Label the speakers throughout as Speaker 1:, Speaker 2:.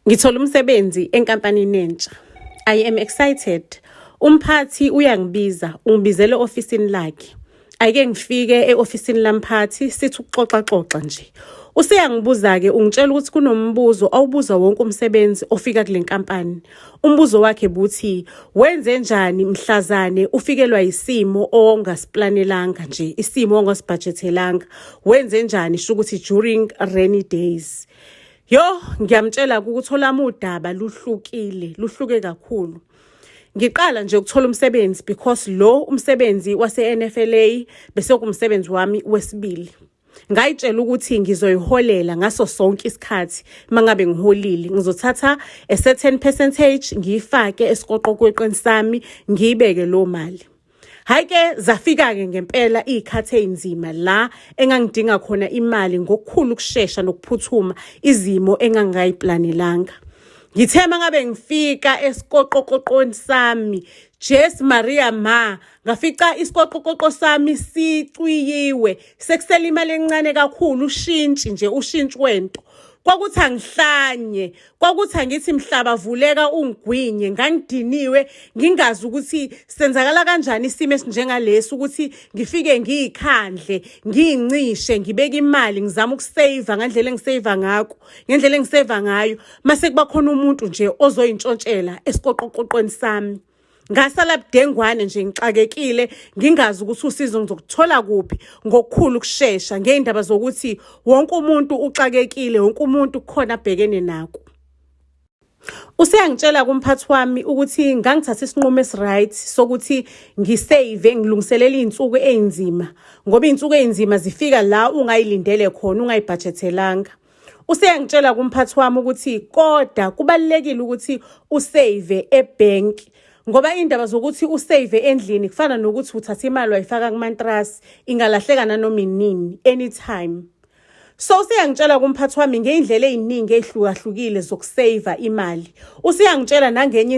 Speaker 1: Ngithola umsebenzi enkampanini entsha. I am excited. Umphathi uyangibiza, ungibizele ofisini lakhe. Ayike ngifike eofisini lamphathi sithi ukuxoxa nje. Useyangibuza ke ungitshela ukuthi kunombuzo awubuza wonke umsebenzi ofika kule nkampani. Umbuzo wakhe buthi wenze njani mhlazane ufikelwa isimo ongasiplanelanga nje, isimo ongasibudgetelanga. Wenze njani sho ukuthi during rainy days. Ngiyamtshela ukuthi olami udaba luhluke kakhulu. Ngiqala nje ukuthola umsebenzi because lo umsebenzi wase-NFLA bese kumsebenzi wami wesibili. Ngayitshela ukuthi ngizoyiholela ngaso sonke isikhathi mangabe ngiholile. Ngizothatha a certain percentage ngiyifake esiqoqweni sami ngiyibeke lo mali. Hayike zafika-ke ngempela izikhathi ezinzima la engangidinga khona imali ngokukhulu ukusheshsha nokuphuthuma izimo engangayiplanelanga. Ngithe mangabe ngifika esiqoqweni sami, Jesu Maria ma, ngafica isiqoqo sami sicwiyiwe, sekusela imali encane kakhulu, ushintshi wento. Kwakuthi angihlanye, kwakuthi angithi mhlaba vuleka ungigwinye, ngangidiniwe, ngingazi ukuthi senzakala kanjani isimo esinjengalesi ukuthi ngifike ngiyikhandle, ngiyincishe, ngibeka imali, ngizama ukusave ngendlela engisave ngayo, mase kuba khona umuntu nje ozoyintshontshela esiqoqweni sami. Ngasala budengwane nje ngixakekile ngingazi ukuthi usizo ngizokuthola kuphi ngokukhulu ukusheshsha ngeindaba zokuthi wonke umuntu uxakekile, wonke umuntu kukhona abhekene nako. Useyangitshela kumphathi wami ukuthi ngangithatha isinqumo esiright sokuthi ngisave ngilungiselela izinsuku ezinzima ngoba izinsuku ezinzima zifika la ungayilindele khona ungayibudgetelanga. Useyangitshela kumphathi wami ukuthi kodwa kubalekile ukuthi usave ebank ngoba indaba zokuthi usave endlini kufana nokuthi uthatha imali wayifaka kumantrasi ingalahleka nanoma inini anytime. So useyangitshela kumphathi wami ngeindlela eziningi ezihlukahlukile zokusave imali. Useyangitshela nangenye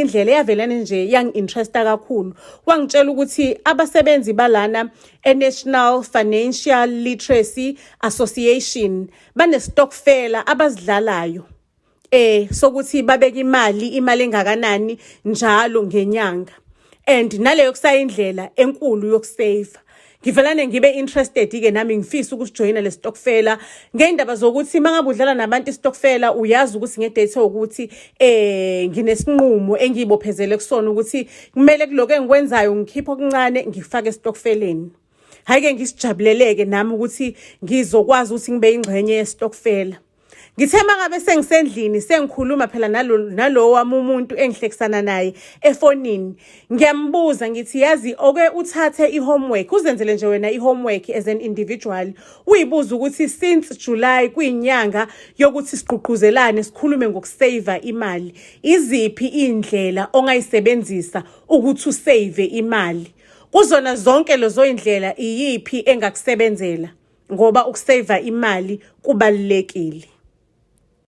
Speaker 1: indlela eyavelana nje yang-interesta kakhulu. Wangitshela ukuthi abasebenzi balana eNational Financial Literacy Association banestokfela abazidlalayo. Sokuthi babeka imali engakanani njalo ngenyanga. And naleyo kusayindlela enkulu yokusave. Ngivelane ngibe interested ke nami ngifisa ukujoyina le stokfela ngeindaba zokuthi mangabe udlala nabantu istokfela uyazi ukuthi ngedate ukuthi nginesinqumo engibophezele kusona ukuthi kumele kuloko engikwenzayo ngikhipha okuncane ngifake estokfeleni. Hayike ngisijabuleleke nami ukuthi ngizokwazi ukuthi ngibe ingxenye yestokfela. Ngithe mangabe sengisendlini sengikhuluma phela nalo wami umuntu engihlekisana naye efonini. Ngiyambuza ngithi yazi oke uthathe ihomework uzenzele nje wena ihomework as an individual. Uyibuza ukuthi since July kuyinyanga yokuthi siqhuquzelane sikhulume ngokusave imali. Iziphi indlela ongayisebenzisa ukuthi usave imali? Kuzona zonke lezo indlela iyiphi engakusebenzela ngoba ukusave imali kubalekile.